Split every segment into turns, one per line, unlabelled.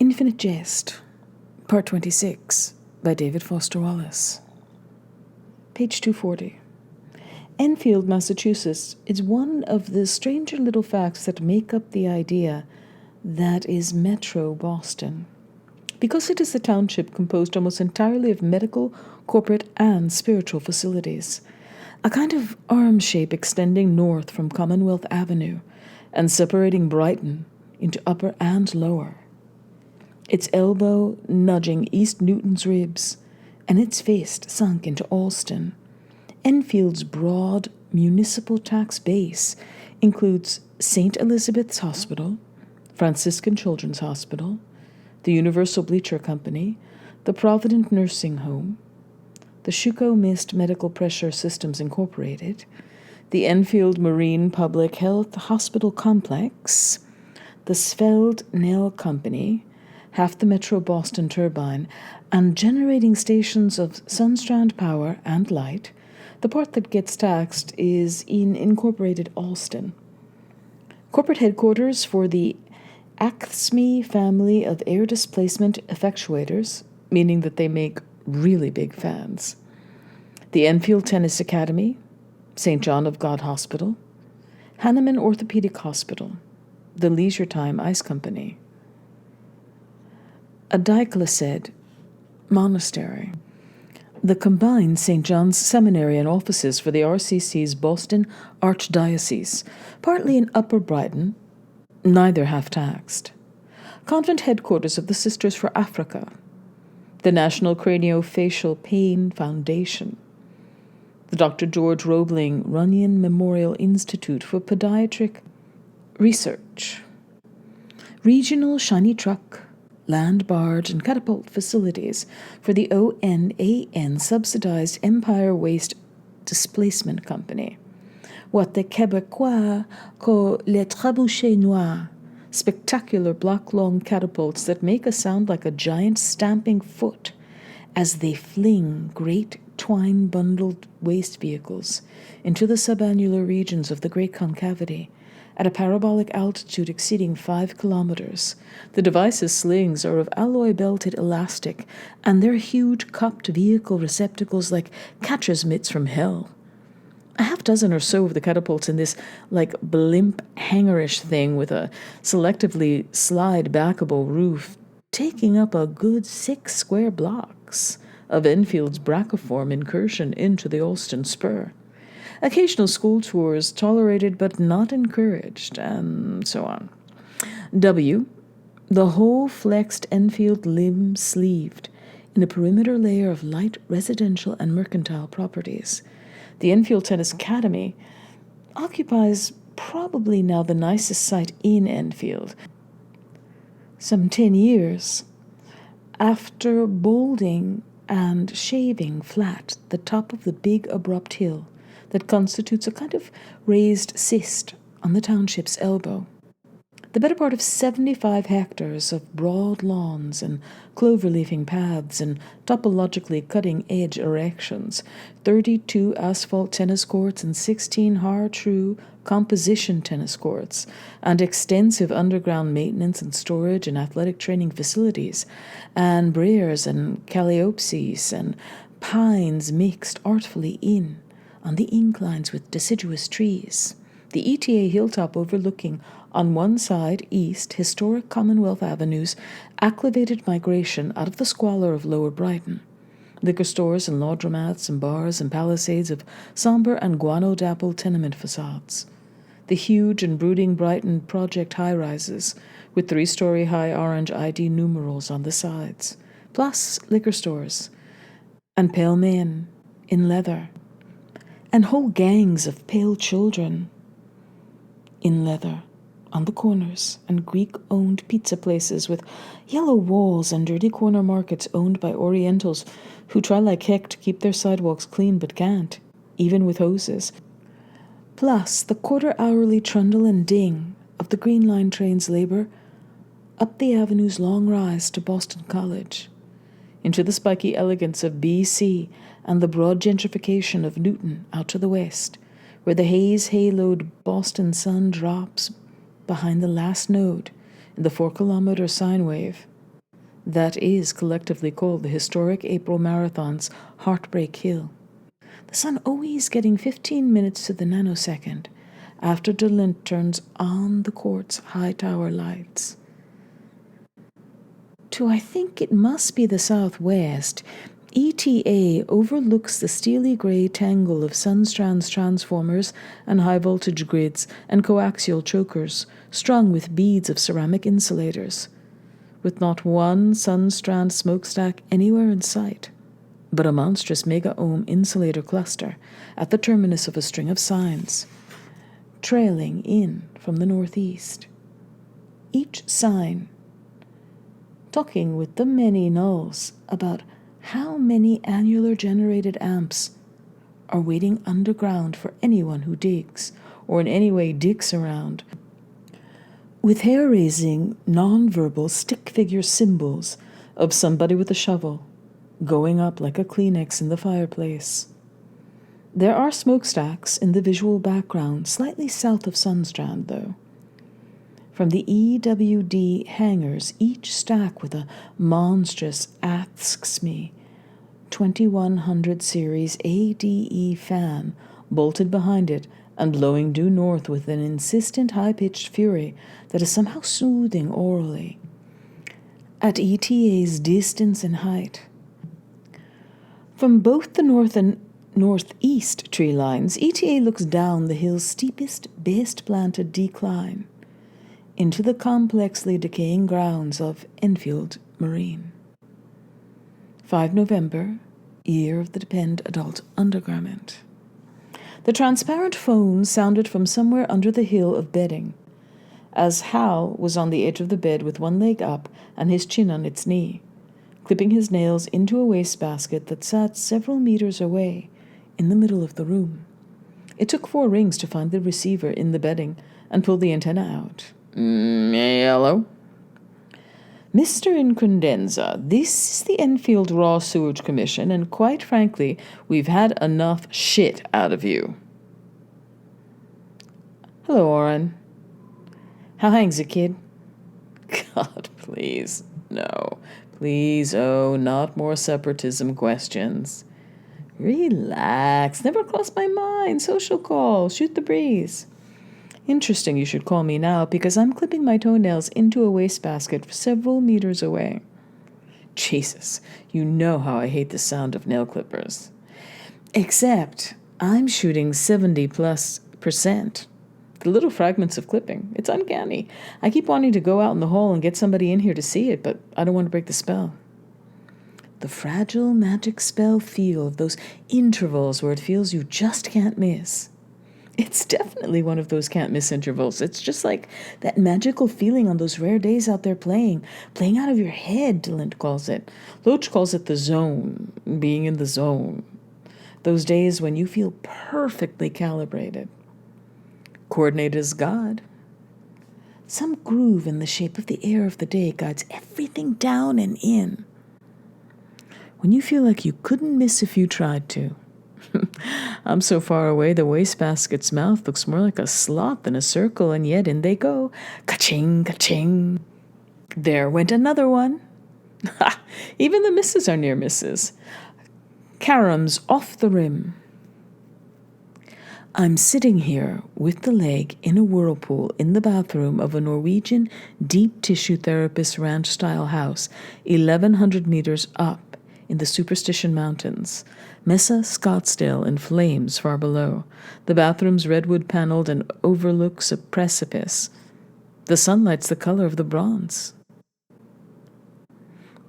Infinite Jest, Part 26, by David Foster Wallace. Page 240. Enfield, Massachusetts is one of the stranger little facts that make up the idea that is Metro Boston. Because it is a township composed almost entirely of medical, corporate, and spiritual facilities, a kind of arm shape extending north from Commonwealth Avenue and separating Brighton into upper and lower. Its elbow nudging East Newton's ribs, and its face sunk into Allston. Enfield's broad municipal tax base includes St. Elizabeth's Hospital, Franciscan Children's Hospital, the Universal Bleacher Company, the Provident Nursing Home, the Schuco Mist Medical Pressure Systems Incorporated, the Enfield Marine Public Health Hospital Complex, the Sveld Nail Company, half the Metro Boston turbine, and generating stations of Sunstrand Power and Light. The part that gets taxed is in incorporated Allston. Corporate headquarters for the Acme family of air displacement effectuators, meaning that they make really big fans. The Enfield Tennis Academy, St. John of God Hospital, Hanneman Orthopedic Hospital, the Leisure Time Ice Company, a Diclocid monastery, the combined St. John's Seminary and offices for the RCC's Boston Archdiocese, partly in Upper Brighton, neither half taxed, convent headquarters of the Sisters for Africa, the National Craniofacial Pain Foundation, the Dr. George Roebling Runyon Memorial Institute for Podiatric Research, regional shiny truck, land, barge, and catapult facilities for the ONAN subsidized Empire Waste Displacement Company. What the Québécois call les trebuchets noirs, spectacular block-long catapults that make a sound like a giant stamping foot as they fling great twine-bundled waste vehicles into the subannular regions of the Great Concavity at a parabolic altitude exceeding 5 kilometers. The device's slings are of alloy-belted elastic, and their huge cupped vehicle receptacles like catcher's mitts from hell. A half dozen or so of the catapults in this, like, blimp hangarish thing with a selectively slide-backable roof, taking up a good 6 square blocks of Enfield's brachiform incursion into the Allston Spur. Occasional school tours tolerated but not encouraged, and so on. W, the whole flexed Enfield limb sleeved in a perimeter layer of light residential and mercantile properties. The Enfield Tennis Academy occupies probably now the nicest site in Enfield. Some 10 years after balding and shaving flat the top of the big abrupt hill that constitutes a kind of raised cyst on the township's elbow. The better part of 75 hectares of broad lawns and clover-leafing paths and topologically cutting-edge erections, 32 asphalt tennis courts and 16 hard-true composition tennis courts, and extensive underground maintenance and storage and athletic training facilities, and briers and calliopees and pines mixed artfully in on the inclines with deciduous trees. The ETA hilltop overlooking, on one side east, historic Commonwealth Avenue's acclimated migration out of the squalor of Lower Brighton. Liquor stores and laundromats and bars and palisades of somber and guano-dappled tenement facades. The huge and brooding Brighton project high-rises with 3-story high orange ID numerals on the sides, plus liquor stores and pale men in leather, and whole gangs of pale children in leather on the corners, and Greek-owned pizza places with yellow walls and dirty corner markets owned by Orientals who try like heck to keep their sidewalks clean but can't, even with hoses. Plus the quarter-hourly trundle and ding of the Green Line train's labor up the avenue's long rise to Boston College, into the spiky elegance of BC and the broad gentrification of Newton out to the west, where the haze-haloed Boston sun drops behind the last node in the 4-kilometer sine wave That is collectively called the historic April Marathon's Heartbreak Hill. The sun always getting 15 minutes to the nanosecond after Delint turns on the court's high tower lights. To I think it must be the southwest, ETA overlooks the steely gray tangle of Sunstrand's transformers and high-voltage grids and coaxial chokers, strung with beads of ceramic insulators, with not one Sunstrand smokestack anywhere in sight, but a monstrous mega-ohm insulator cluster at the terminus of a string of signs, trailing in from the northeast. Each sign talking with the many nulls about how many annular generated amps are waiting underground for anyone who digs, or in any way digs around, with hair-raising, non-verbal stick-figure symbols of somebody with a shovel going up like a Kleenex in the fireplace. There are smokestacks in the visual background slightly south of Sunstrand, though. From the EWD hangars, each stack with a monstrous Asks Me 2100 series ADE fan bolted behind it and blowing due north with an insistent high-pitched fury that is somehow soothing orally. At ETA's distance and height. From both the north and northeast tree lines, ETA looks down the hill's steepest, best-planted decline into the complexly decaying grounds of Enfield Marine. 5 November, year of the Depend adult undergarment. The transparent phone sounded from somewhere under the hill of bedding, as Hal was on the edge of the bed with one leg up and his chin on its knee, clipping his nails into a wastebasket that sat several meters away in the middle of the room. It took 4 rings to find the receiver in the bedding and pull the antenna out. Hello? Mr. Incredenza, this is the Enfield Raw Sewage Commission, and quite frankly, we've had enough shit out of you. Hello, Oren. How hangs it, kid? God, please. No. Please, oh, not more separatism questions. Relax. Never crossed my mind. Social call. Shoot the breeze. Interesting you should call me now, because I'm clipping my toenails into a wastebasket several meters away. Jesus, you know how I hate the sound of nail clippers. Except I'm shooting 70+%. The little fragments of clipping. It's uncanny. I keep wanting to go out in the hall and get somebody in here to see it, but I don't want to break the spell. The fragile magic spell feel of those intervals where it feels you just can't miss. It's definitely one of those can't-miss intervals. It's just like that magical feeling on those rare days out there playing out of your head, Delint calls it. Loach calls it the zone, being in the zone. Those days when you feel perfectly calibrated. Coordinated as God. Some groove in the shape of the air of the day guides everything down and in. When you feel like you couldn't miss if you tried to. I'm so far away, the wastebasket's mouth looks more like a slot than a circle, and yet in they go. Ka-ching, ka-ching. There went another one. Even the misses are near misses. Caroms off the rim. I'm sitting here with the leg in a whirlpool in the bathroom of a Norwegian deep tissue therapist ranch-style house 1,100 meters up in the Superstition Mountains. Mesa Scottsdale in flames far below. The bathroom's redwood paneled and overlooks a precipice. The sunlight's the color of the bronze.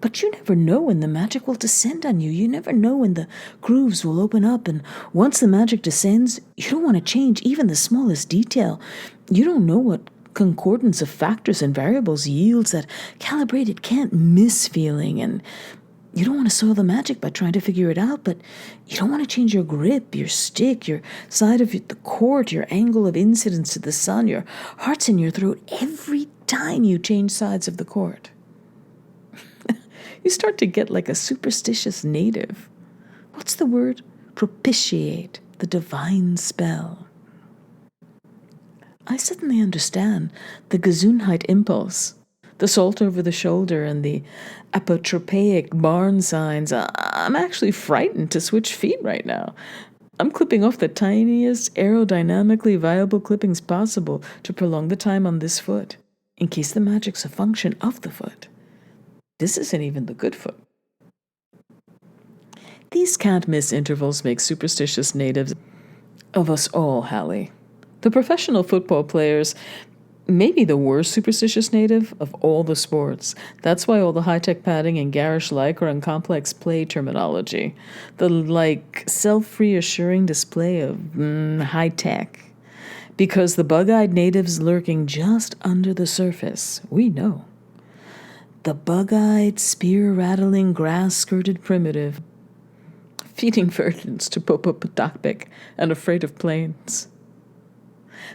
But you never know when the magic will descend on you. You never know when the grooves will open up, and once the magic descends, you don't want to change even the smallest detail. You don't know what concordance of factors and variables yields that calibrated can't miss feeling, and you don't want to soil the magic by trying to figure it out, but you don't want to change your grip, your stick, your side of the court, your angle of incidence to the sun, your heart's in your throat every time you change sides of the court. You start to get like a superstitious native. What's the word? Propitiate the divine spell. I suddenly understand the Gesundheit impulse, The salt over the shoulder and the apotropaic barn signs. I'm actually frightened to switch feet right now. I'm clipping off the tiniest aerodynamically viable clippings possible to prolong the time on this foot, in case the magic's a function of the foot. This isn't even the good foot. These can't-miss intervals make superstitious natives of us all, Hallie. The professional football players may be the worst superstitious native of all the sports. That's why all the high-tech padding and garish lycra and complex play terminology. The, self-reassuring display of high-tech. Because the bug-eyed natives lurking just under the surface, we know. The bug-eyed, spear-rattling, grass-skirted primitive, feeding virgins to Popocatépetl and afraid of planes.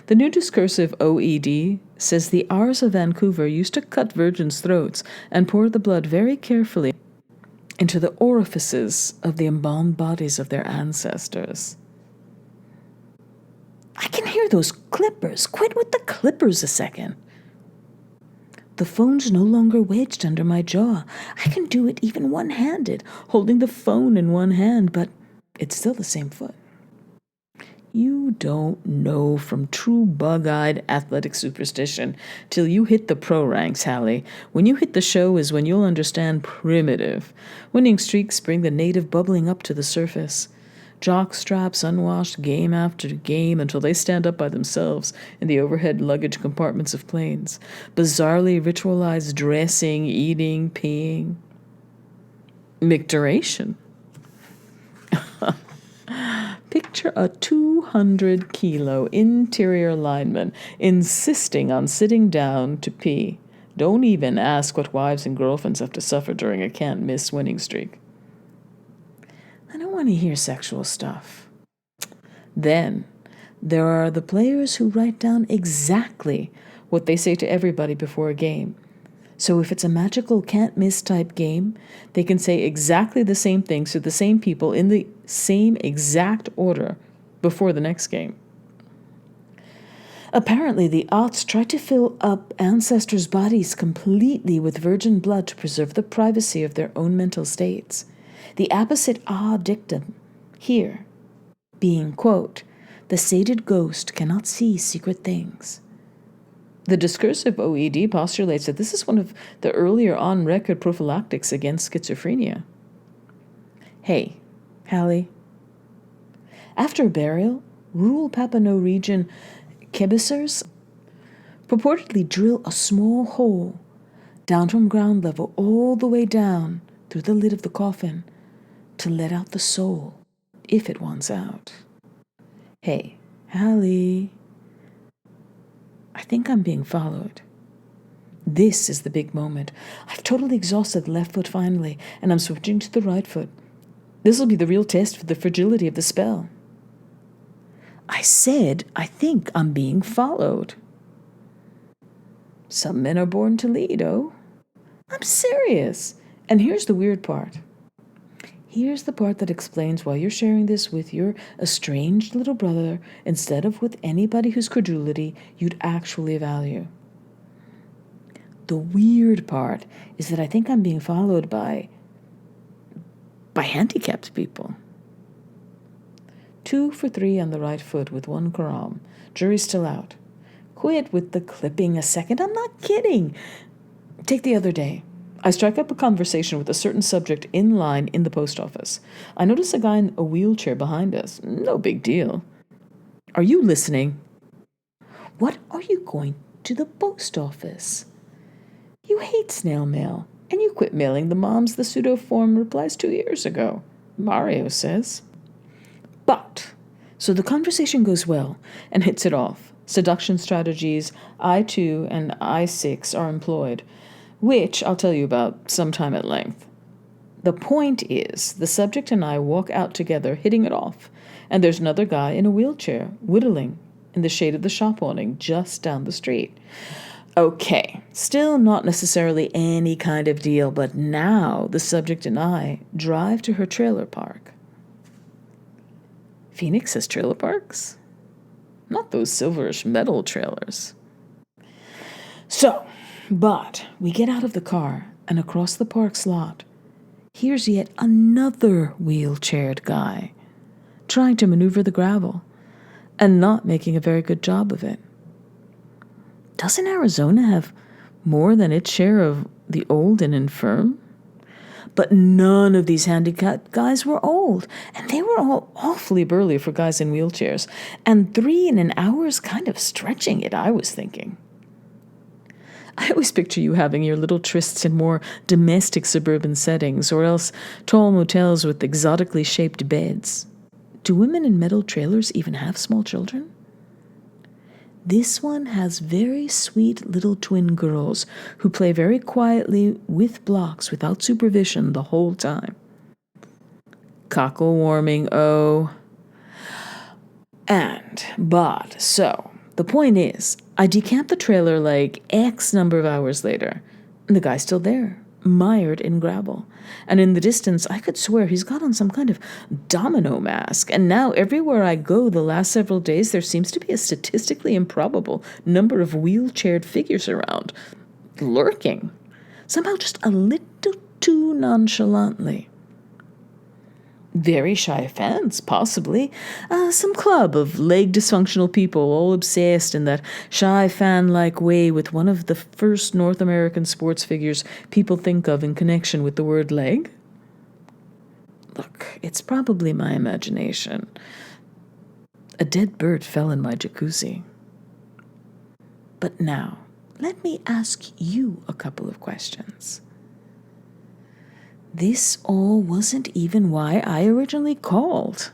The new discursive OED says the R's of Vancouver used to cut virgins' throats and pour the blood very carefully into the orifices of the embalmed bodies of their ancestors. I can hear those clippers. Quit with the clippers a second. The phone's no longer wedged under my jaw. I can do it even one-handed, holding the phone in one hand, but it's still the same foot. You don't know from true bug-eyed athletic superstition till you hit the pro ranks, Hallie. When you hit the show is when you'll understand primitive. Winning streaks bring the native bubbling up to the surface. Jock straps unwashed game after game until they stand up by themselves in the overhead luggage compartments of planes. Bizarrely ritualized dressing, eating, peeing. Micturation. Picture a 200-kilo interior lineman insisting on sitting down to pee. Don't even ask what wives and girlfriends have to suffer during a can't-miss winning streak. I don't want to hear sexual stuff. Then, there are the players who write down exactly what they say to everybody before a game. So if it's a magical can't-miss type game, they can say exactly the same things to the same people in the same exact order before the next game. Apparently, the Ots try to fill up ancestors' bodies completely with virgin blood to preserve the privacy of their own mental states. The apposite dictum here being, quote, the sated ghost cannot see secret things. The discursive OED postulates that this is one of the earlier on-record prophylactics against schizophrenia. Hey, Hallie. After a burial, rural Papineau region kebisers purportedly drill a small hole down from ground level all the way down through the lid of the coffin to let out the soul, if it wants out. Hey, Hallie. I think I'm being followed. This is the big moment. I've totally exhausted the left foot finally, and I'm switching to the right foot. This will be the real test for the fragility of the spell. I said I think I'm being followed. Some men are born to lead, oh? I'm serious. And here's the weird part. Here's the part that explains why you're sharing this with your estranged little brother instead of with anybody whose credulity you'd actually value. The weird part is that I think I'm being followed by handicapped people. 2 for 3 on the right foot with 1 karam. Jury's still out. Quit with the clipping a second. I'm not kidding. Take the other day. I strike up a conversation with a certain subject in line in the post office. I notice a guy in a wheelchair behind us. No big deal. Are you listening? What are you going to the post office? You hate snail mail, and you quit mailing the moms the pseudo-form replies 2 years ago, Mario says. But, so the conversation goes well and hits it off. Seduction strategies I2 and I6 are employed, which I'll tell you about sometime at length. The point is, the subject and I walk out together, hitting it off, and there's another guy in a wheelchair, whittling in the shade of the shop awning just down the street. Okay, still not necessarily any kind of deal, but now the subject and I drive to her trailer park. Phoenix has trailer parks? Not those silverish metal trailers. So, But we get out of the car, and across the park's lot, here's yet another wheelchaired guy trying to maneuver the gravel and not making a very good job of it. Doesn't Arizona have more than its share of the old and infirm? But none of these handicapped guys were old, and they were all awfully burly for guys in wheelchairs, and 3 in an hour is kind of stretching it, I was thinking. I always picture you having your little trysts in more domestic suburban settings, or else tall motels with exotically shaped beds. Do women in metal trailers even have small children? This one has very sweet little twin girls who play very quietly with blocks without supervision the whole time. Cockle warming, oh. So, the point is, I decamp the trailer like X number of hours later, and the guy's still there, mired in gravel. And in the distance, I could swear he's got on some kind of domino mask. And now everywhere I go the last several days, there seems to be a statistically improbable number of wheelchaired figures around, lurking, somehow just a little too nonchalantly. Very shy fans, possibly. Some club of leg dysfunctional people all obsessed in that shy fan-like way with one of the first North American sports figures people think of in connection with the word leg. Look, it's probably my imagination. A dead bird fell in my jacuzzi. But now, let me ask you a couple of questions. This all wasn't even why I originally called.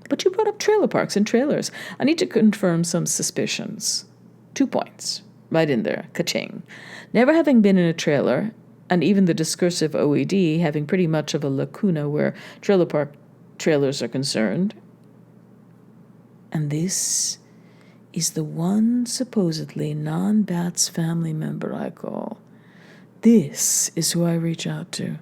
But you brought up trailer parks and trailers. I need to confirm some suspicions. 2 points. Right in there. Ka-ching. Never having been in a trailer, and even the discursive OED having pretty much of a lacuna where trailer park trailers are concerned. And this is the one supposedly non-Bats family member I call. This is who I reach out to.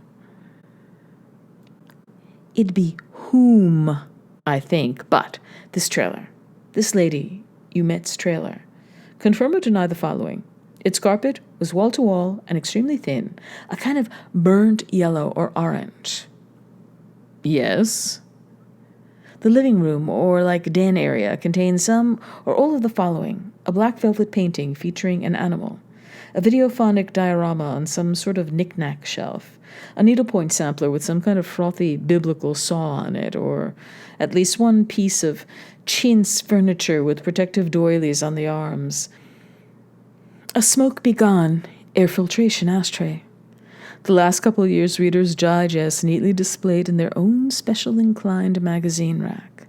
It'd be whom, I think, but this trailer, this lady you met's trailer, confirm or deny the following. Its carpet was wall-to-wall and extremely thin, a kind of burnt yellow or orange. Yes. The living room or like den area contains some or all of the following. A black velvet painting featuring an animal, a videophonic diorama on some sort of knick-knack shelf, a needlepoint sampler with some kind of frothy biblical saw on it, or at least one piece of chintz furniture with protective doilies on the arms, a smoke-begone air filtration ashtray, the last couple of years' Reader's Digest neatly displayed in their own special inclined magazine rack.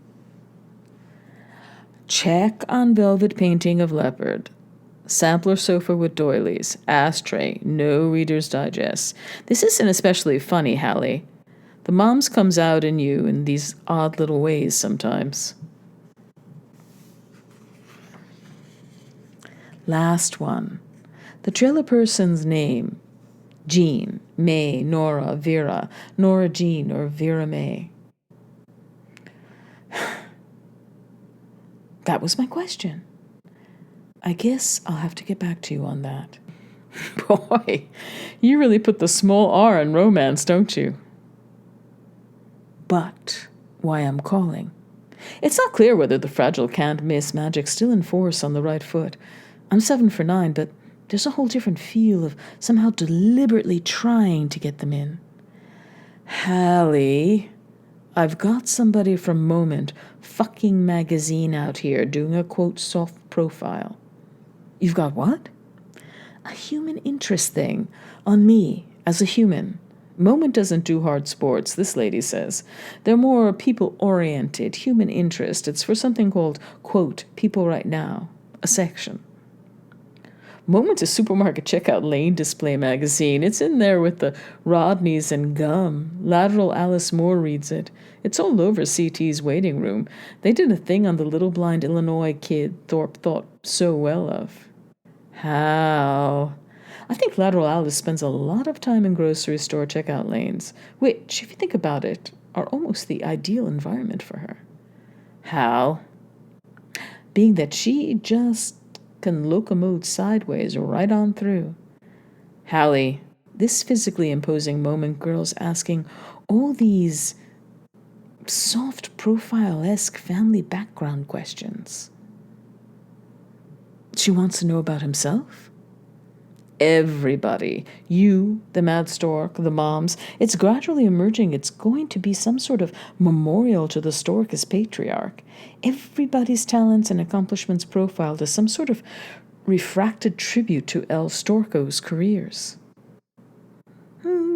Check on velvet painting of leopard. Sampler sofa with doilies. Ashtray. No Reader's Digest. This isn't especially funny, Hallie. The moms comes out in you in these odd little ways sometimes. Last one. The trailer person's name. Jean, May, Nora, Vera, Nora Jean, or Vera May. That was my question. I guess I'll have to get back to you on that. Boy, you really put the small R in romance, don't you? But why I'm calling. It's not clear whether the fragile can't-miss magic's still in force on the right foot. I'm 7 for 9, but there's a whole different feel of somehow deliberately trying to get them in. Hallie, I've got somebody from Moment fucking magazine out here doing a, quote, soft profile. You've got what? A human interest thing on me as a human. Moment doesn't do hard sports, this lady says. They're more people-oriented, human interest. It's for something called, quote, People Right Now, a section. Moment's a supermarket checkout lane display magazine. It's in there with the Rodneys and gum. Lateral Alice Moore reads it. It's all over CT's waiting room. They did a thing on the little blind Illinois kid Thorpe thought so well of. How? I think Lateral Alice spends a lot of time in grocery store checkout lanes, which, if you think about it, are almost the ideal environment for her. How? Being that she just can locomote sideways right on through. Hallie, this physically imposing moment girl's asking all these soft profile-esque family background questions. She wants to know about himself? Everybody. You, the mad stork, the moms. It's gradually emerging. It's going to be some sort of memorial to the stork as patriarch. Everybody's talents and accomplishments profiled as some sort of refracted tribute to El Storko's careers.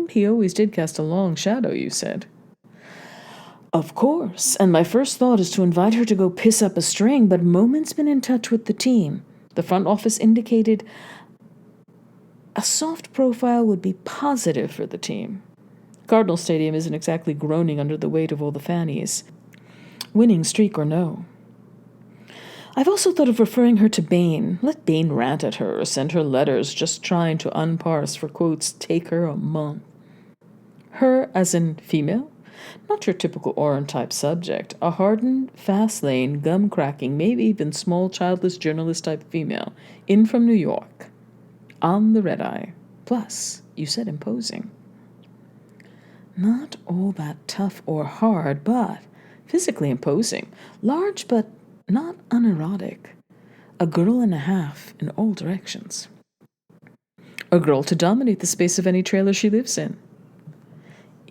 He always did cast a long shadow, you said. Of course, and my first thought is to invite her to go piss up a string, but Moment's been in touch with the team. The front office indicated a soft profile would be positive for the team. Cardinal Stadium isn't exactly groaning under the weight of all the fannies. Winning streak or no. I've also thought of referring her to Bain. Let Bain rant at her or send her letters just trying to unparse for quotes, take her a month. Her as in female? Not your typical Oren-type subject. A hardened, fast-lane, gum-cracking, maybe even small, childless journalist-type female. In from New York. On the red-eye. Plus, you said imposing. Not all that tough or hard, but physically imposing. Large, but not unerotic. A girl and a half in all directions. A girl to dominate the space of any trailer she lives in.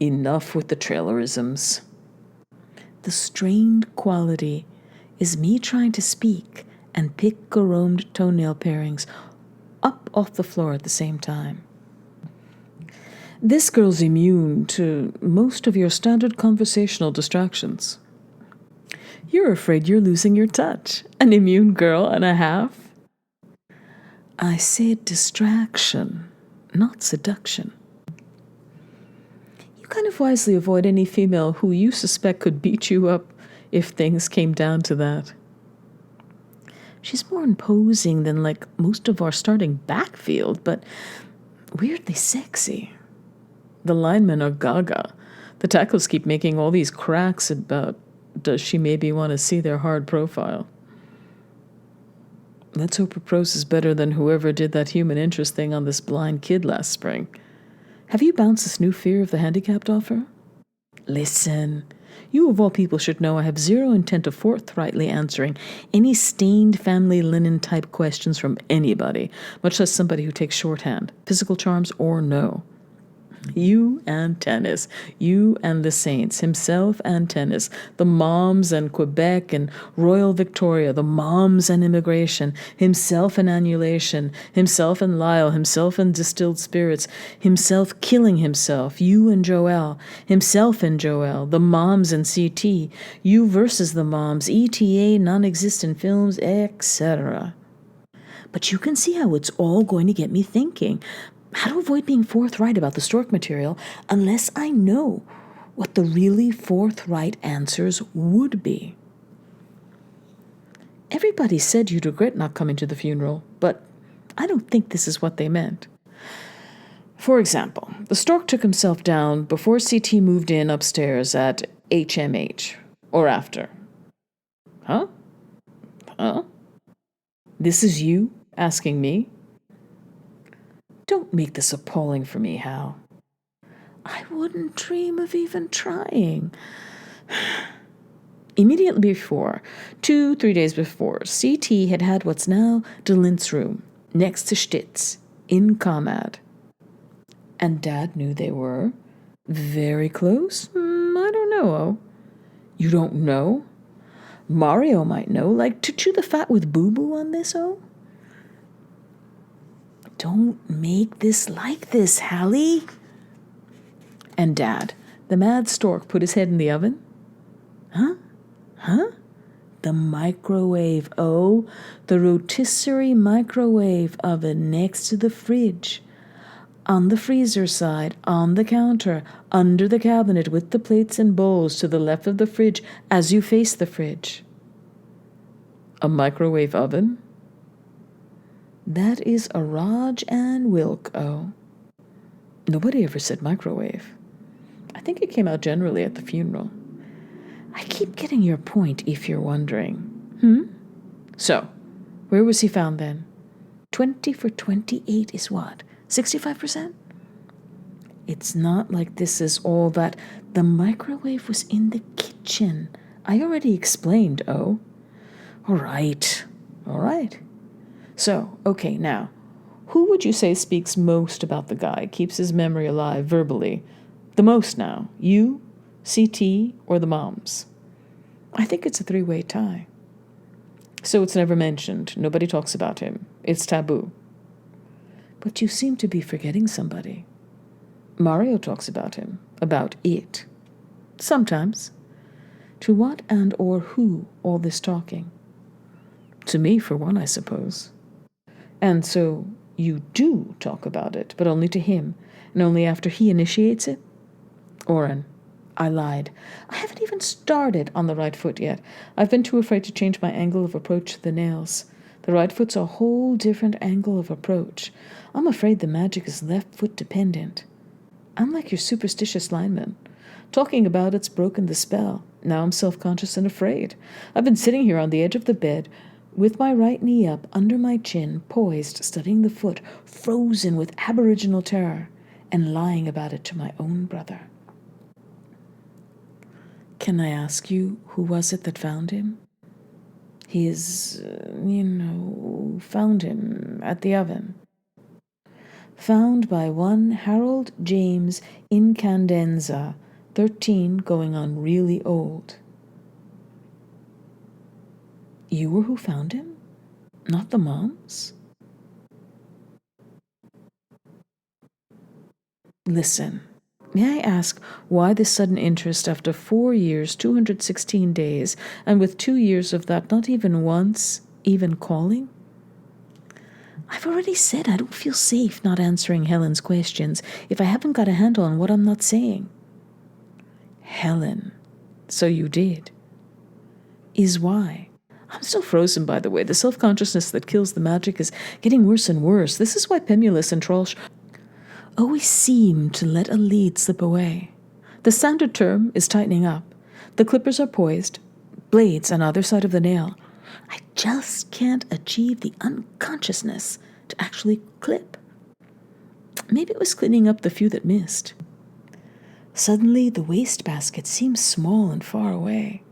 Enough with the trailerisms. The strained quality is me trying to speak and pick aromed toenail pairings up off the floor at the same time. This girl's immune to most of your standard conversational distractions. You're afraid you're losing your touch. An immune girl and a half? I said distraction, not seduction. You kind of wisely avoid any female who you suspect could beat you up if things came down to that. She's more imposing than like most of our starting backfield, but weirdly sexy. The linemen are gaga. The tackles keep making all these cracks about does she maybe want to see their hard profile. Let's hope her prose is better than whoever did that human interest thing on this blind kid last spring. Have you bounced this new fear of the handicapped offer? Listen, you of all people should know I have zero intent of forthrightly answering any stained family linen type questions from anybody, much less somebody who takes shorthand, physical charms or no. You and tennis, you and the Saints, himself and tennis, the moms and Quebec and Royal Victoria, the moms and immigration, himself and annulation, himself and Lyle, himself and distilled spirits, himself killing himself, you and Joelle, himself and Joelle, the moms and CT, you versus the moms, ETA, non-existent films, etc. But you can see how it's all going to get me thinking. How to avoid being forthright about the stork material unless I know what the really forthright answers would be. Everybody said you'd regret not coming to the funeral, but I don't think this is what they meant. For example, the stork took himself down before CT moved in upstairs at HMH, or after. Huh? This is you asking me? Don't make this appalling for me, Hal. I wouldn't dream of even trying. Immediately before, 2-3 days before, CT had had what's now DeLint's room, next to Stitz, in Comad. And Dad knew they were very close? I don't know, oh. You don't know? Mario might know, like to chew the fat with Boo Boo on this, oh? Don't make this like this, Hallie. And Dad, the mad stork, put his head in the oven? Huh? The microwave, oh, the rotisserie microwave oven next to the fridge. On the freezer side, on the counter, under the cabinet with the plates and bowls to the left of the fridge as you face the fridge. A microwave oven? That is a Raj and Wilk, oh. Nobody ever said microwave. I think it came out generally at the funeral. I keep getting your point, if you're wondering. So, where was he found then? 20 for 28 is what? 65%? It's not like this is all that. The microwave was in the kitchen. I already explained, oh. All right. So, okay, now, who would you say speaks most about the guy, keeps his memory alive verbally? The most now? You, CT, or the moms? I think it's a three-way tie. So it's never mentioned. Nobody talks about him. It's taboo. But you seem to be forgetting somebody. Mario talks about him. About it. Sometimes. To what and or who all this talking? To me, for one, I suppose. And so you do talk about it, but only to him, and only after he initiates it? Oren, I lied. I haven't even started on the right foot yet. I've been too afraid to change my angle of approach to the nails. The right foot's a whole different angle of approach. I'm afraid the magic is left foot dependent. I'm like your superstitious lineman. Talking about it's broken the spell. Now I'm self-conscious and afraid. I've been sitting here on the edge of the bed, with my right knee up under my chin, poised, studying the foot, frozen with aboriginal terror, and lying about it to my own brother. Can I ask you, who was it that found him? Found him at the oven. Found by one Harold James Incandenza, 13, going on really old. You were who found him? Not the moms? Listen, may I ask why this sudden interest after 4 years, 216 days, and with 2 years of that not even once, even calling? I've already said I don't feel safe not answering Helen's questions if I haven't got a handle on what I'm not saying. Helen, so you did. Is why. I'm still frozen, by the way. The self-consciousness that kills the magic is getting worse and worse. This is why Pemulus and Trollsch always seem to let a lead slip away. The standard term is tightening up. The clippers are poised, blades on either side of the nail. I just can't achieve the unconsciousness to actually clip. Maybe it was cleaning up the few that missed. Suddenly, the wastebasket seems small and far away.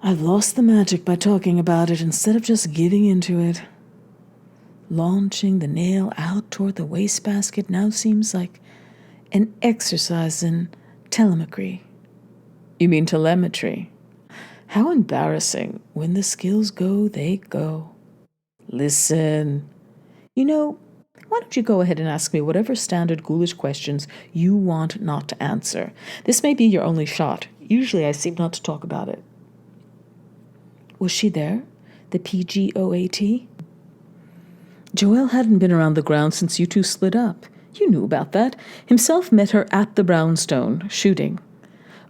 I've lost the magic by talking about it instead of just giving into it. Launching the nail out toward the wastebasket now seems like an exercise in telemetry. You mean telemetry? How embarrassing. When the skills go, they go. Listen. Why don't you go ahead and ask me whatever standard ghoulish questions you want not to answer? This may be your only shot. Usually I seem not to talk about it. Was she there? The PGOAT? Joel hadn't been around the ground since you two split up. You knew about that. Himself met her at the brownstone, shooting.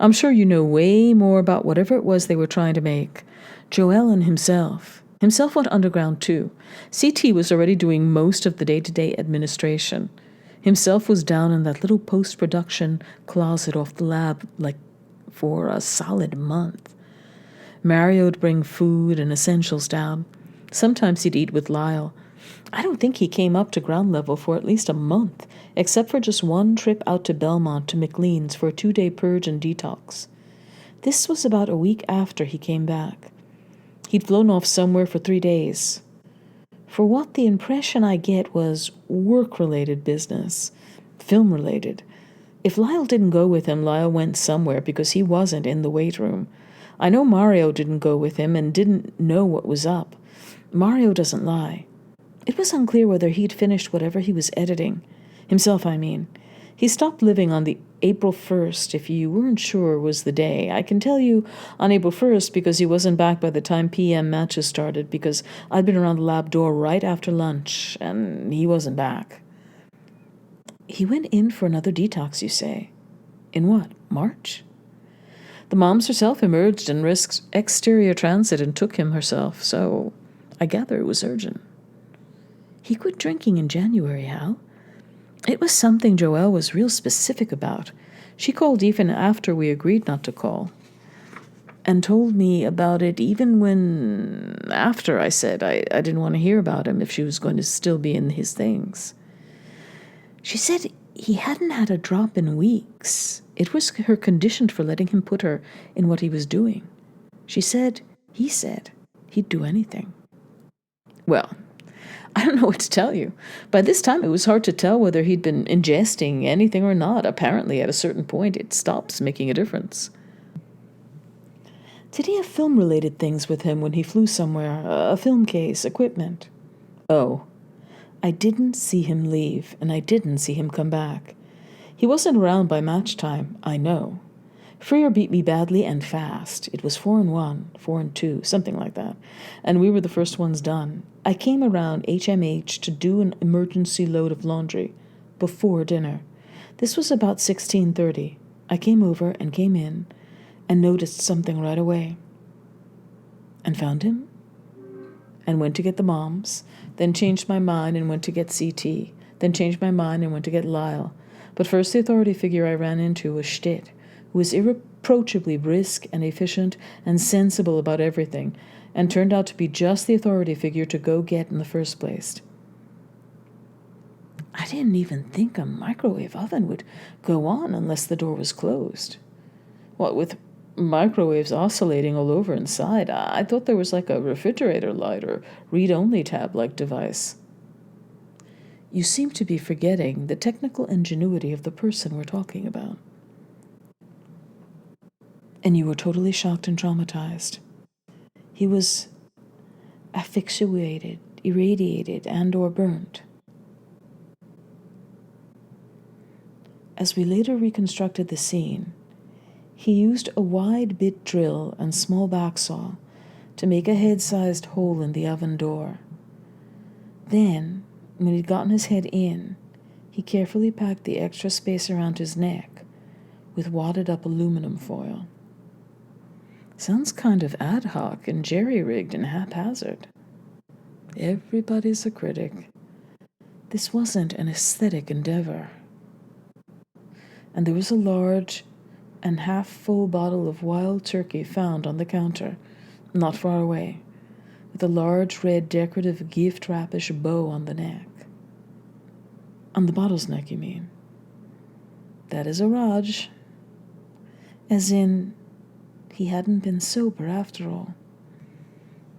I'm sure you know way more about whatever it was they were trying to make. Joel and himself. Himself went underground too. CT was already doing most of the day-to-day administration. Himself was down in that little post-production closet off the lab for a solid month. Mario'd bring food and essentials down. Sometimes he'd eat with Lyle. I don't think he came up to ground level for at least a month, except for just one trip out to Belmont to McLean's for a 2-day purge and detox. This was about a week after he came back. He'd flown off somewhere for 3 days. For what the impression I get was work-related business, film-related. If Lyle didn't go with him, Lyle went somewhere because he wasn't in the weight room. I know Mario didn't go with him and didn't know what was up. Mario doesn't lie. It was unclear whether he'd finished whatever he was editing. Himself, I mean. He stopped living on the April 1st, if you weren't sure was the day. I can tell you on April 1st because he wasn't back by the time PM matches started, because I'd been around the lab door right after lunch, and he wasn't back. He went in for another detox, you say? In what, March? The moms herself emerged and risked exterior transit and took him herself, so I gather it was urgent. He quit drinking in January, Hal. It was something Joelle was real specific about. She called even after we agreed not to call, and told me about it even when, after I said I didn't want to hear about him if she was going to still be in his things. She said he hadn't had a drop in weeks. It was her condition for letting him put her in what he was doing. He said he'd do anything. Well, I don't know what to tell you. By this time, it was hard to tell whether he'd been ingesting anything or not. Apparently, at a certain point, it stops making a difference. Did he have film-related things with him when he flew somewhere? A film case, equipment? Oh, I didn't see him leave, and I didn't see him come back. He wasn't around by match time, I know. Freer beat me badly and fast. It was 4-1, 4-2, something like that. And we were the first ones done. I came around HMH to do an emergency load of laundry before dinner. This was about 16:30. I came over and came in and noticed something right away. And found him. And went to get the moms. Then changed my mind and went to get CT. Then changed my mind and went to get Lyle. But first the authority figure I ran into was Stitt, who was irreproachably brisk and efficient and sensible about everything, and turned out to be just the authority figure to go get in the first place. I didn't even think a microwave oven would go on unless the door was closed. What with microwaves oscillating all over inside, I thought there was like a refrigerator light or read-only tab-like device. You seem to be forgetting the technical ingenuity of the person we're talking about. And you were totally shocked and traumatized. He was asphyxiated, irradiated, and or burnt. As we later reconstructed the scene, he used a wide bit drill and small backsaw to make a head-sized hole in the oven door. Then, when he'd gotten his head in, he carefully packed the extra space around his neck with wadded-up aluminum foil. Sounds kind of ad hoc and jerry-rigged and haphazard. Everybody's a critic. This wasn't an aesthetic endeavor. And there was a large and half-full bottle of wild turkey found on the counter, not far away, with a large red decorative gift-wrappish bow on the neck. On the bottle's neck, you mean? That is a Raj. As in, he hadn't been sober after all.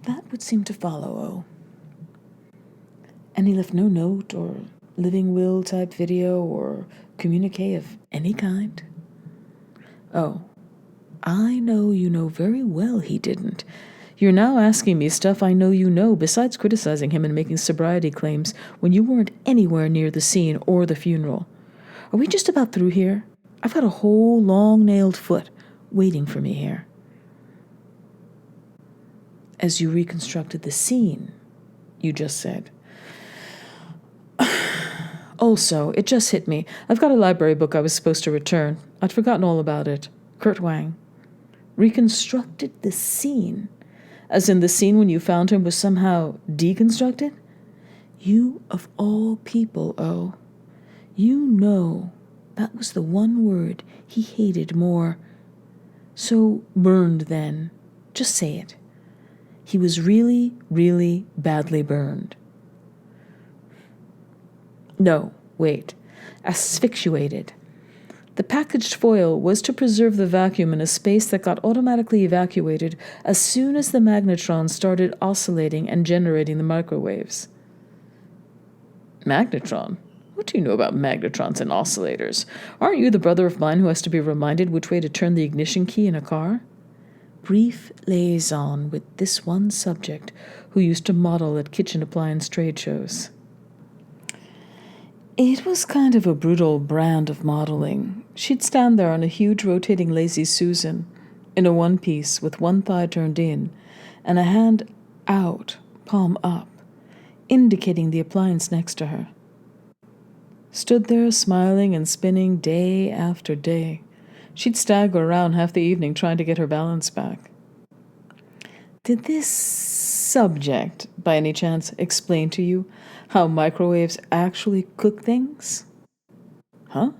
That would seem to follow, And he left no note or living will type video or communique of any kind? Oh, I know you know very well he didn't. You're now asking me stuff I know you know, besides criticizing him and making sobriety claims when you weren't anywhere near the scene or the funeral. Are we just about through here? I've got a whole long-nailed foot waiting for me here. As you reconstructed the scene, you just said. Also, it just hit me. I've got a library book I was supposed to return. I'd forgotten all about it. Kurt Wang. Reconstructed the scene? As in the scene when you found him was somehow deconstructed? You of all people, You know that was the one word he hated more. So burned then. Just say it. He was really, really badly burned. No, wait. Asphyxiated. The packaged foil was to preserve the vacuum in a space that got automatically evacuated as soon as the magnetron started oscillating and generating the microwaves. Magnetron? What do you know about magnetrons and oscillators? Aren't you the brother of mine who has to be reminded which way to turn the ignition key in a car? Brief liaison with this one subject who used to model at kitchen appliance trade shows. It was kind of a brutal brand of modeling. She'd stand there on a huge rotating Lazy Susan, in a one-piece with one thigh turned in, and a hand out, palm up, indicating the appliance next to her. Stood there smiling and spinning day after day. She'd stagger around half the evening trying to get her balance back. Did this subject, by any chance, explain to you how microwaves actually cook things? Huh?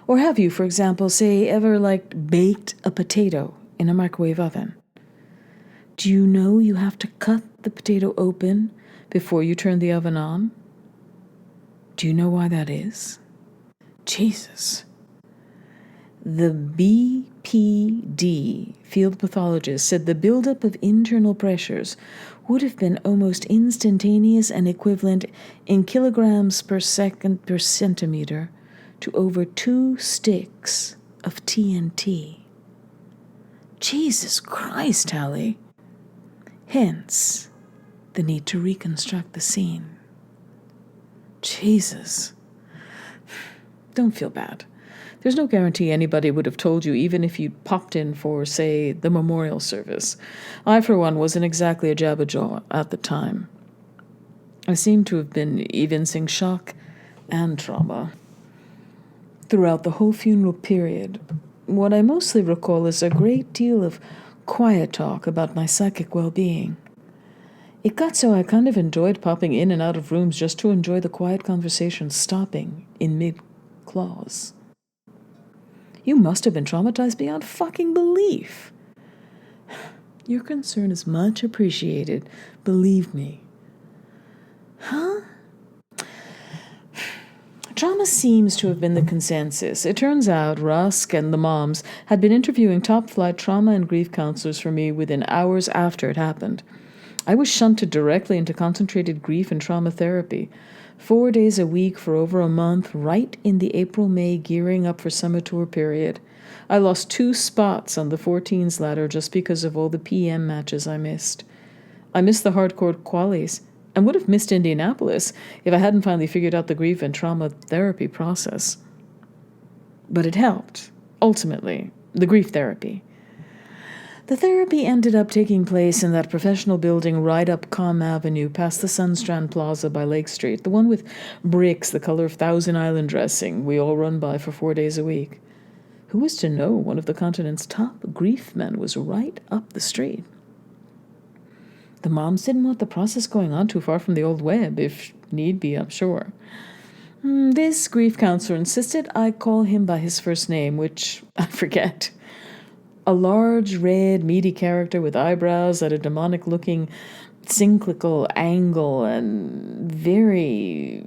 Or have you, for example, ever baked a potato in a microwave oven? Do you know you have to cut the potato open before you turn the oven on? Do you know why that is? Jesus. The BPD, field pathologist, said the buildup of internal pressures would have been almost instantaneous and equivalent in kilograms per second per centimeter to over 2 sticks of TNT. Jesus Christ, Hallie. Hence, the need to reconstruct the scene. Jesus. Don't feel bad. There's no guarantee anybody would have told you, even if you'd popped in for, say, the memorial service. I, for one, wasn't exactly a jabberjaw at the time. I seemed to have been evincing shock and trauma throughout the whole funeral period. What I mostly recall is a great deal of quiet talk about my psychic well-being. It got so I kind of enjoyed popping in and out of rooms just to enjoy the quiet conversation stopping in mid-clause. You must have been traumatized beyond fucking belief. Your concern is much appreciated, believe me. Huh? Trauma seems to have been the consensus. It turns out Rusk and the moms had been interviewing top-flight trauma and grief counselors for me within hours after it happened. I was shunted directly into concentrated grief and trauma therapy, 4 days a week for over a month, right in the April-May gearing up for summer tour period. I lost 2 spots on the 14s ladder just because of all the PM matches I missed. I missed the hardcore qualies and would have missed Indianapolis if I hadn't finally figured out the grief and trauma therapy process. But it helped, ultimately, the grief therapy. The therapy ended up taking place in that professional building right up Comm Avenue past the Sunstrand Plaza by Lake Street, the one with bricks the color of Thousand Island dressing we all run by for 4 days a week. Who was to know one of the continent's top grief men was right up the street? The moms didn't want the process going on too far from the old web, if need be, I'm sure. This grief counselor insisted I call him by his first name, which I forget. A large, red, meaty character with eyebrows at a demonic-looking cyclical angle and very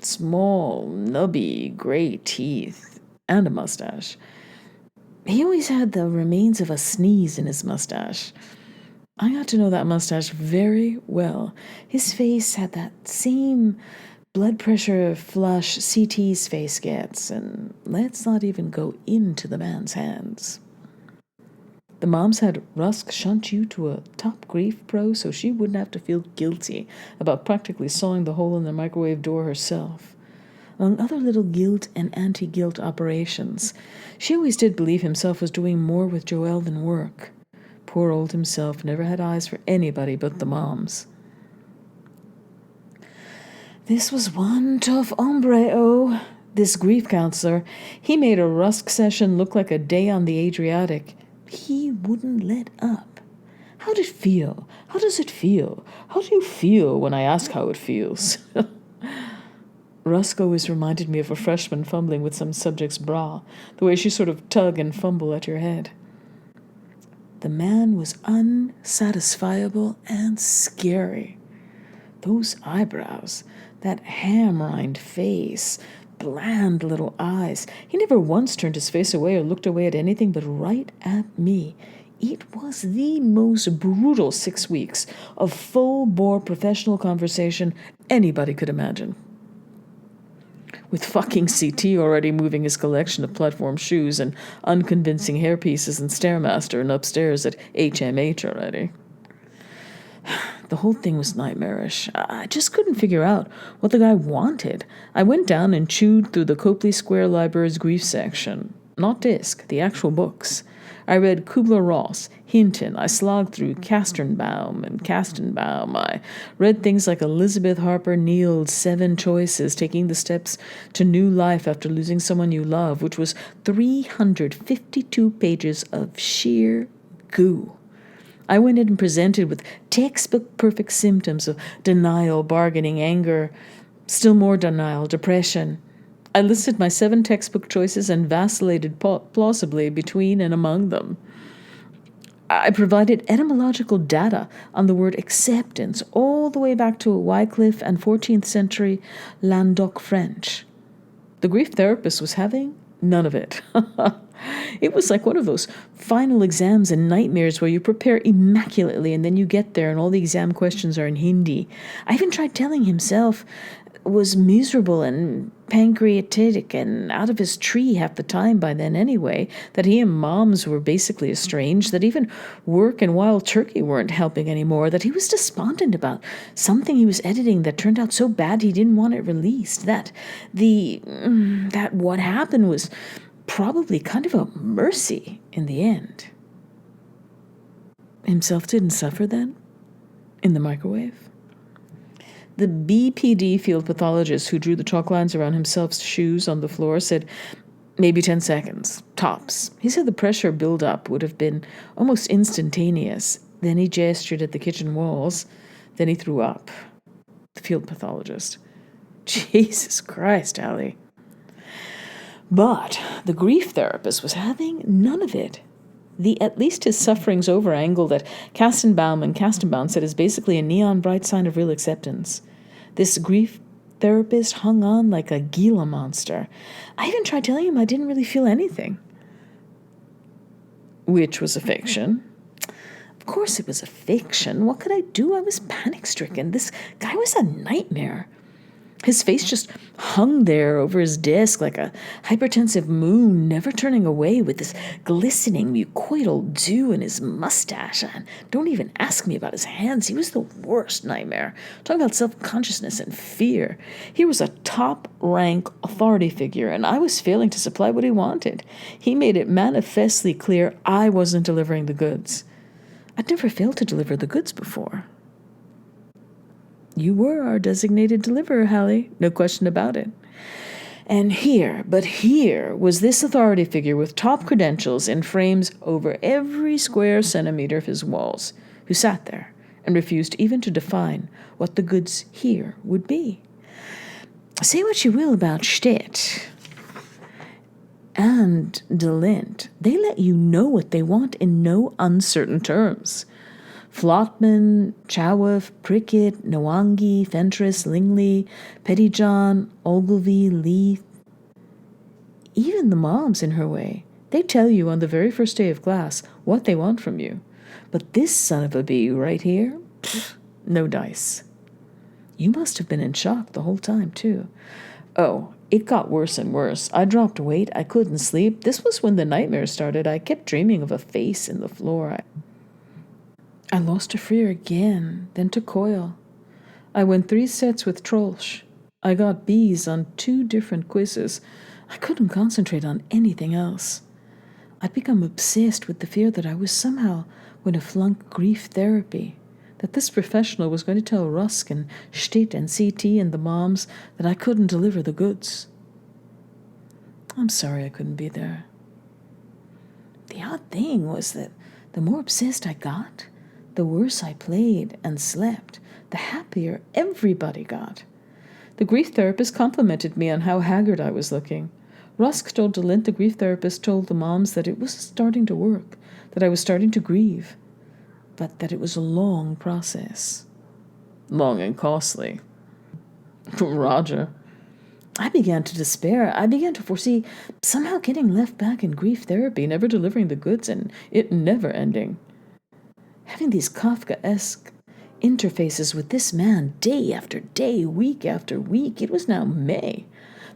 small, nubby, gray teeth and a mustache. He always had the remains of a sneeze in his mustache. I got to know that mustache very well. His face had that same blood pressure flush CT's face gets, and let's not even go into the man's hands. The moms had Rusk shunt you to a top grief pro so she wouldn't have to feel guilty about practically sawing the hole in the microwave door herself. Among other little guilt and anti-guilt operations, she always did believe himself was doing more with Joelle than work. Poor old himself never had eyes for anybody but the moms. This was one tough hombre, this grief counselor. He made a Rusk session look like a day on the Adriatic. He wouldn't let up. How did it feel? How does it feel? How do you feel when I ask how it feels? Rusk always reminded me of a freshman fumbling with some subject's bra, the way she sort of tug and fumble at your head. The man was unsatisfiable and scary. Those eyebrows, that ham-rind face, bland little eyes. He never once turned his face away or looked away at anything but right at me. It was the most brutal 6 weeks of full-bore professional conversation anybody could imagine. With fucking CT already moving his collection of platform shoes and unconvincing hairpieces and Stairmaster and upstairs at HMH already. The whole thing was nightmarish. I just couldn't figure out what the guy wanted. I went down and chewed through the Copley Square Library's grief section. Not disc, the actual books. I read Kubler-Ross, Hinton. I slogged through Castenbaum and Castenbaum. I read things like Elizabeth Harper Neal's 7 Choices, Taking the Steps to New Life After Losing Someone You Love, which was 352 pages of sheer goo. I went in and presented with textbook perfect symptoms of denial, bargaining, anger, still more denial, depression. I listed my 7 textbook choices and vacillated plausibly between and among them. I provided etymological data on the word acceptance all the way back to Wycliffe and 14th century Languedoc French. The grief therapist was having none of it. It was like one of those final exams and nightmares where you prepare immaculately and then you get there and all the exam questions are in Hindi. I even tried telling himself was miserable and pancreatic and out of his tree half the time by then anyway, that he and Moms were basically estranged, that even work and Wild Turkey weren't helping anymore, that he was despondent about something he was editing that turned out so bad he didn't want it released, that what happened was probably kind of a mercy in the end. Himself didn't suffer then? In the microwave? The BPD field pathologist who drew the chalk lines around himself's shoes on the floor said maybe 10 seconds, tops. He said the pressure buildup would have been almost instantaneous. Then he gestured at the kitchen walls. Then he threw up. The field pathologist. Jesus Christ, Allie. But the grief therapist was having none of it. The at least his suffering's over angle that Kastenbaum said is basically a neon bright sign of real acceptance. This grief therapist hung on like a Gila monster. I even tried telling him I didn't really feel anything. Which was a fiction. Of course it was a fiction. What could I do? I was panic-stricken. This guy was a nightmare. His face just hung there over his desk like a hypertensive moon, never turning away, with this glistening mucoidal dew in his mustache. And don't even ask me about his hands. He was the worst nightmare. Talking about self-consciousness and fear. He was a top-rank authority figure, and I was failing to supply what he wanted. He made it manifestly clear I wasn't delivering the goods. I'd never failed to deliver the goods before. You were our designated deliverer, Hallie, no question about it. And here was this authority figure with top credentials in frames over every square centimeter of his walls, who sat there and refused even to define what the goods here would be. Say what you will about Stett and DeLint, they let you know what they want in no uncertain terms. Flotman, Chaworth, Prickett, Nwangi, Fentress, Lingley, Pettyjohn, Ogilvy, Leith. Even the Moms in her way. They tell you on the very first day of class what they want from you. But this son of a bee right here, no dice. You must have been in shock the whole time, too. Oh, it got worse and worse. I dropped weight. I couldn't sleep. This was when the nightmares started. I kept dreaming of a face in the floor. I lost to Freer again, then to Coyle. I went 3 sets with Troelsch. I got B's on 2 different quizzes. I couldn't concentrate on anything else. I'd become obsessed with the fear that I was somehow going to flunk grief therapy, that this professional was going to tell Rusk and Stett and CT and the Moms that I couldn't deliver the goods. I'm sorry I couldn't be there. The odd thing was that the more obsessed I got, the worse I played and slept, the happier everybody got. The grief therapist complimented me on how haggard I was looking. Rusk told DeLint the grief therapist told the Moms that it was starting to work, that I was starting to grieve, but that it was a long process. Long and costly. Roger. I began to despair. I began to foresee somehow getting left back in grief therapy, never delivering the goods, and it never ending. Having these Kafkaesque interfaces with this man day after day, week after week. It was now May.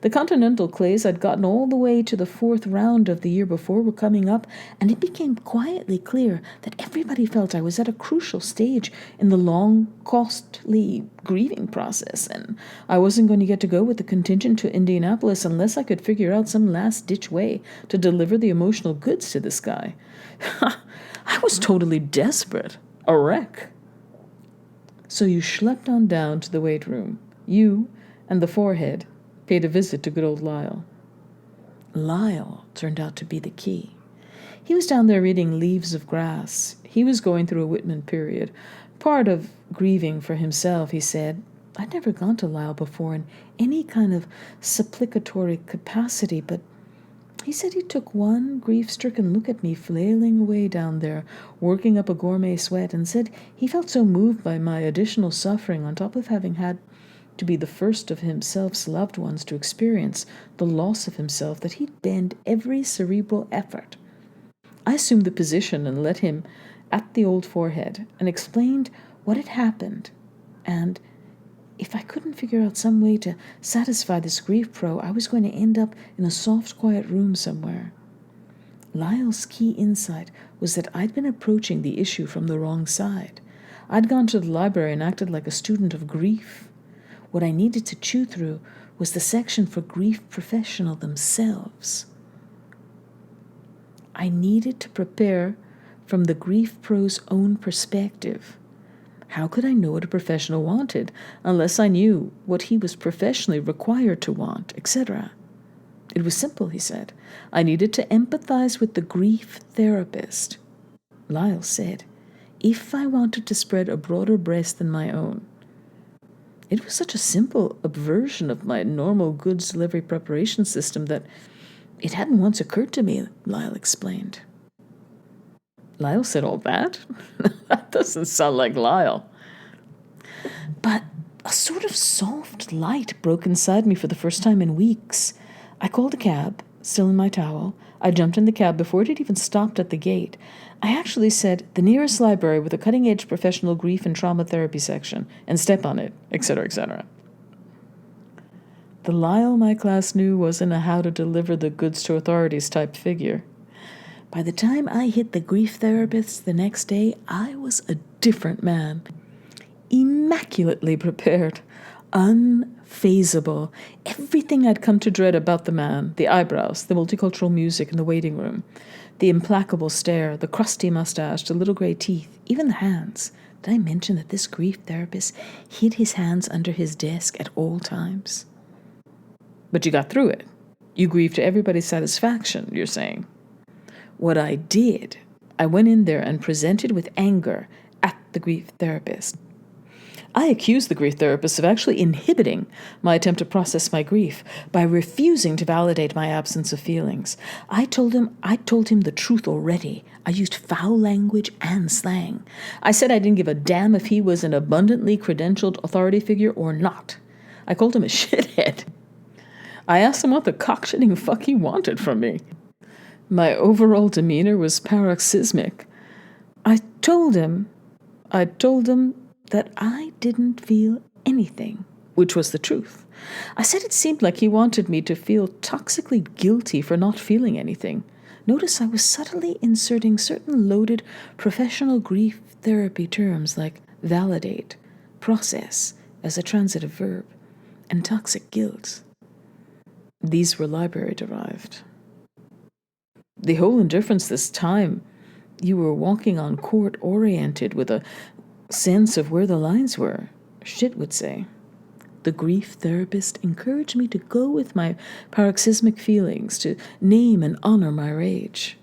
The Continental Clays I'd gotten all the way to the 4th round of the year before were coming up, and it became quietly clear that everybody felt I was at a crucial stage in the long, costly grieving process, and I wasn't going to get to go with the contingent to Indianapolis unless I could figure out some last-ditch way to deliver the emotional goods to this guy. I was totally desperate. A wreck. So you schlepped on down to the weight room. You and the forehead paid a visit to good old Lyle. Lyle turned out to be the key. He was down there reading Leaves of Grass. He was going through a Whitman period. Part of grieving for himself, he said. I'd never gone to Lyle before in any kind of supplicatory capacity, but He said he took one grief-stricken look at me flailing away down there, working up a gourmet sweat, and said he felt so moved by my additional suffering on top of having had to be the first of himself's loved ones to experience the loss of himself that he'd bend every cerebral effort. I assumed the position and let him at the old forehead and explained what had happened, and if I couldn't figure out some way to satisfy this grief pro, I was going to end up in a soft, quiet room somewhere. Lyle's key insight was that I'd been approaching the issue from the wrong side. I'd gone to the library and acted like a student of grief. What I needed to chew through was the section for grief professional themselves. I needed to prepare from the grief pro's own perspective. How could I know what a professional wanted unless I knew what he was professionally required to want, etc.? It was simple, he said. I needed to empathize with the grief therapist. Lyle said, if I wanted to spread a broader breast than my own. It was such a simple version of my normal goods delivery preparation system that it hadn't once occurred to me, Lyle explained. Lyle said all that? That doesn't sound like Lyle. But a sort of soft light broke inside me for the first time in weeks. I called a cab, still in my towel. I jumped in the cab before it had even stopped at the gate. I actually said, the nearest library with a cutting-edge professional grief and trauma therapy section, and step on it, etc., etc. The Lyle my class knew wasn't a how to deliver the goods to authorities type figure. By the time I hit the grief therapist the next day, I was a different man. Immaculately prepared, unfazable. Everything I'd come to dread about the man, the eyebrows, the multicultural music in the waiting room, the implacable stare, the crusty mustache, the little gray teeth, even the hands. Did I mention that this grief therapist hid his hands under his desk at all times? But you got through it. You grieved to everybody's satisfaction, you're saying. What I did, I went in there and presented with anger at the grief therapist. I accused the grief therapist of actually inhibiting my attempt to process my grief by refusing to validate my absence of feelings. I told him the truth already. I used foul language and slang. I said I didn't give a damn if he was an abundantly credentialed authority figure or not. I called him a shithead. I asked him what the cockshitting fuck he wanted from me. My overall demeanor was paroxysmic. I told him that I didn't feel anything, which was the truth. I said it seemed like he wanted me to feel toxically guilty for not feeling anything. Notice I was subtly inserting certain loaded professional grief therapy terms like validate, process as a transitive verb, and toxic guilt. These were library-derived. The whole indifference this time, you were walking on court-oriented with a sense of where the lines were, Shit would say. The grief therapist encouraged me to go with my paroxysmic feelings, to name and honor my rage.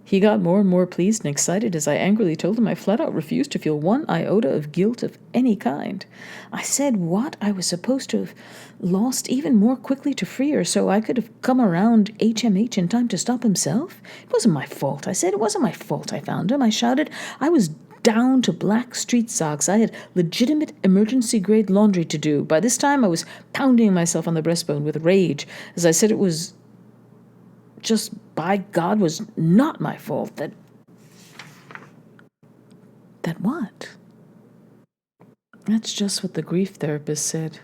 He got more and more pleased and excited as I angrily told him I flat out refused to feel one iota of guilt of any kind. I said what I was supposed to have lost even more quickly to free her so I could have come around HMH in time to stop himself. It wasn't my fault, I said. It wasn't my fault I found him. I shouted. I was down to black street socks. I had legitimate emergency-grade laundry to do. By this time I was pounding myself on the breastbone with rage as I said it was just, by God, was not my fault. That what? That's just what the grief therapist said.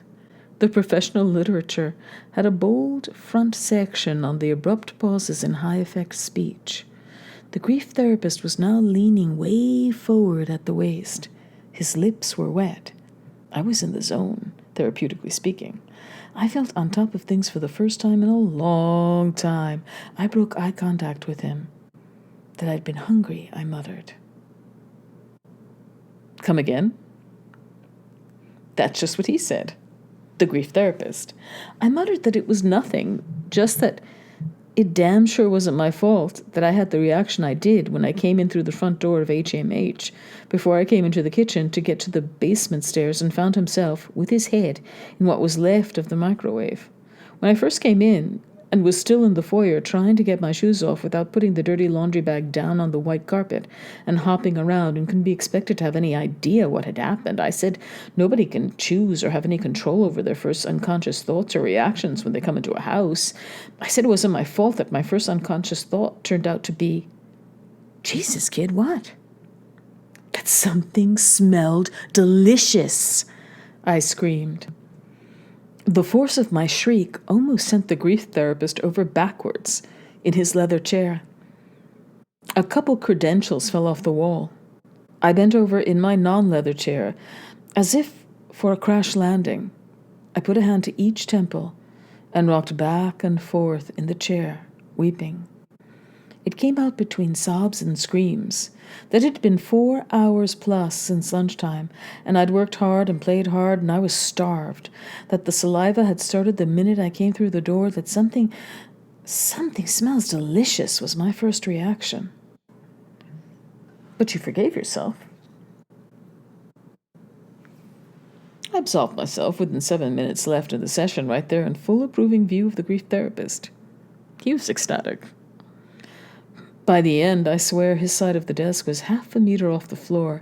The professional literature had a bold front section on the abrupt pauses in high-effect speech. The grief therapist was now leaning way forward at the waist. His lips were wet. I was in the zone, therapeutically speaking. I felt on top of things for the first time in a long time. I broke eye contact with him. That I'd been hungry, I muttered. Come again? That's just what he said. The grief therapist. I muttered that it was nothing, just that it damn sure wasn't my fault that I had the reaction I did when I came in through the front door of HMH before I came into the kitchen to get to the basement stairs and found himself with his head in what was left of the microwave. When I first came in, and was still in the foyer trying to get my shoes off without putting the dirty laundry bag down on the white carpet and hopping around and couldn't be expected to have any idea what had happened. I said nobody can choose or have any control over their first unconscious thoughts or reactions when they come into a house. I said it wasn't my fault that my first unconscious thought turned out to be, Jesus, kid, what? That something smelled delicious, I screamed. The force of my shriek almost sent the grief therapist over backwards in his leather chair. A couple credentials fell off the wall. I bent over in my non-leather chair, as if for a crash landing. I put a hand to each temple and rocked back and forth in the chair, weeping. It came out between sobs and screams that it had been 4 hours plus since lunchtime, and I'd worked hard and played hard, and I was starved, that the saliva had started the minute I came through the door, that something smells delicious was my first reaction. But you forgave yourself. I absolved myself within 7 minutes left in the session, right there in full approving view of the grief therapist. He was ecstatic. By the end, I swear his side of the desk was half a meter off the floor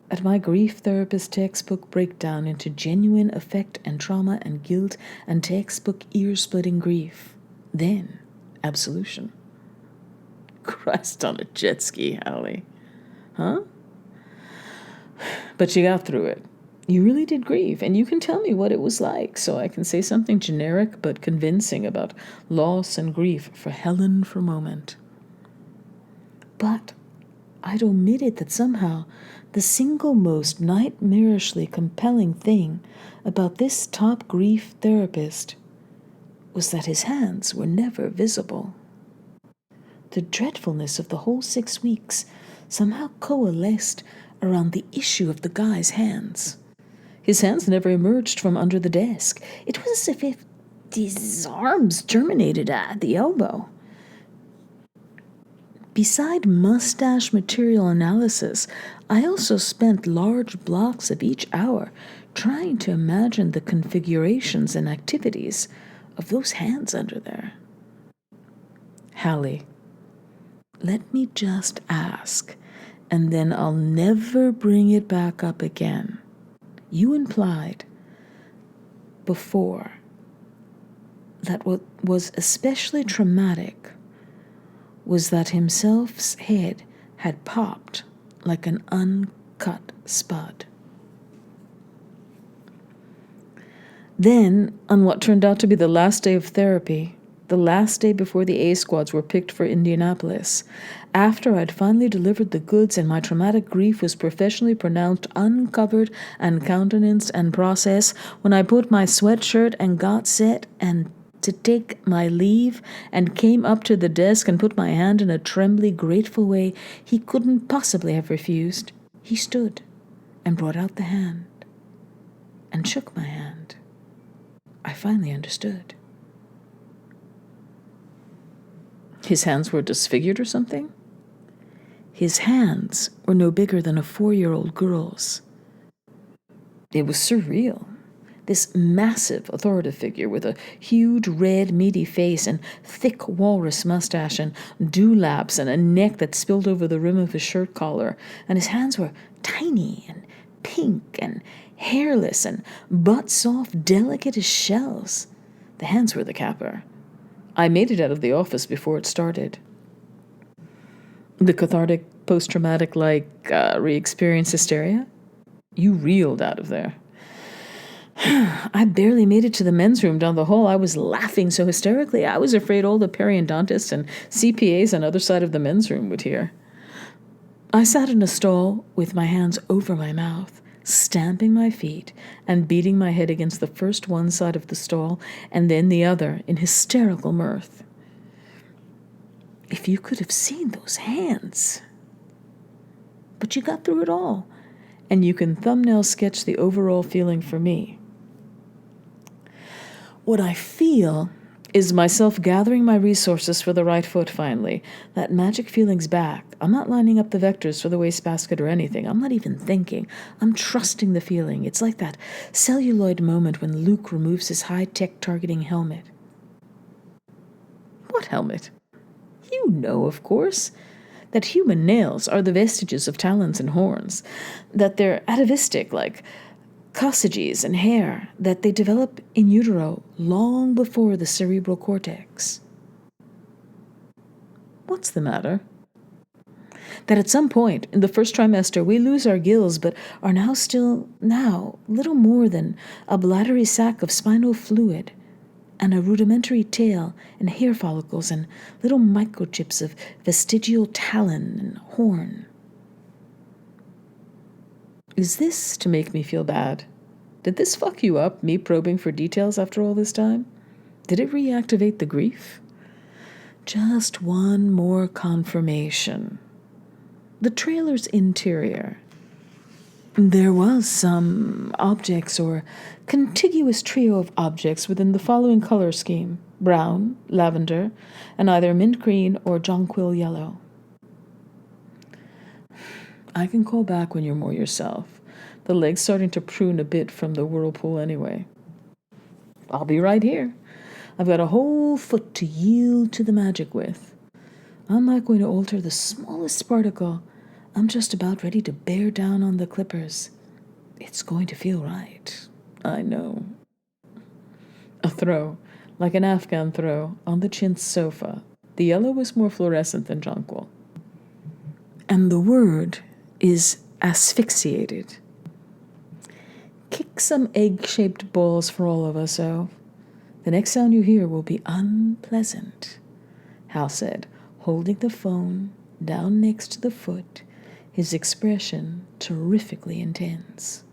at my grief therapist textbook breakdown into genuine affect and trauma and guilt and textbook ear-splitting grief. Then, absolution. Christ on a jet ski, Hallie. Huh? But you got through it. You really did grieve, and you can tell me what it was like, so I can say something generic but convincing about loss and grief for Helen for a moment. But I'd omitted that somehow the single most nightmarishly compelling thing about this top grief therapist was that his hands were never visible. The dreadfulness of the whole 6 weeks somehow coalesced around the issue of the guy's hands. His hands never emerged from under the desk. It was as if his arms terminated at the elbow. Beside mustache material analysis, I also spent large blocks of each hour trying to imagine the configurations and activities of those hands under there. Hallie, let me just ask, and then I'll never bring it back up again. You implied before that what was especially traumatic was that himself's head had popped like an uncut spud. Then, on what turned out to be the last day of therapy, the last day before the A squads were picked for Indianapolis, after I'd finally delivered the goods and my traumatic grief was professionally pronounced uncovered and countenanced and processed, when I put my sweatshirt and got set and to take my leave and came up to the desk and put my hand in a trembly, grateful way he couldn't possibly have refused, he stood and brought out the hand and shook my hand. I finally understood. His hands were disfigured or something? His hands were no bigger than a 4-year-old girl's. It was surreal. This massive authoritative figure with a huge red meaty face and thick walrus mustache and dewlaps and a neck that spilled over the rim of his shirt collar, and his hands were tiny and pink and hairless and butt-soft, delicate as shells. The hands were the capper. I made it out of the office before it started. The cathartic, post-traumatic, re-experience hysteria? You reeled out of there. I barely made it to the men's room down the hall. I was laughing so hysterically, I was afraid all the periodontists and CPAs on the other side of the men's room would hear. I sat in a stall with my hands over my mouth, stamping my feet and beating my head against the first one side of the stall and then the other in hysterical mirth. If you could have seen those hands. But you got through it all, and you can thumbnail sketch the overall feeling for me. What I feel is myself gathering my resources for the right foot finally. That magic feeling's back. I'm not lining up the vectors for the wastebasket or anything. I'm not even thinking. I'm trusting the feeling. It's like that celluloid moment when Luke removes his high-tech targeting helmet. What helmet? You know, of course, that human nails are the vestiges of talons and horns, that they're atavistic like coccyges and hair, that they develop in utero long before the cerebral cortex. What's the matter? That at some point in the first trimester we lose our gills but are now little more than a bladdery sac of spinal fluid and a rudimentary tail and hair follicles and little microchips of vestigial talon and horn. Is this to make me feel bad? Did this fuck you up, me probing for details after all this time? Did it reactivate the grief? Just one more confirmation. The trailer's interior. There was some objects or contiguous trio of objects within the following color scheme: brown, lavender, and either mint green or jonquil yellow. I can call back when you're more yourself. The leg's starting to prune a bit from the whirlpool anyway. I'll be right here. I've got a whole foot to yield to the magic with. I'm not going to alter the smallest particle. I'm just about ready to bear down on the clippers. It's going to feel right. I know. A throw, like an Afghan throw, on the chintz sofa. The yellow was more fluorescent than jonquil. And the word is asphyxiated. Kick some egg-shaped balls for all of us, oh. The next sound you hear will be unpleasant, Hal said, holding the phone down next to the foot, his expression terrifically intense.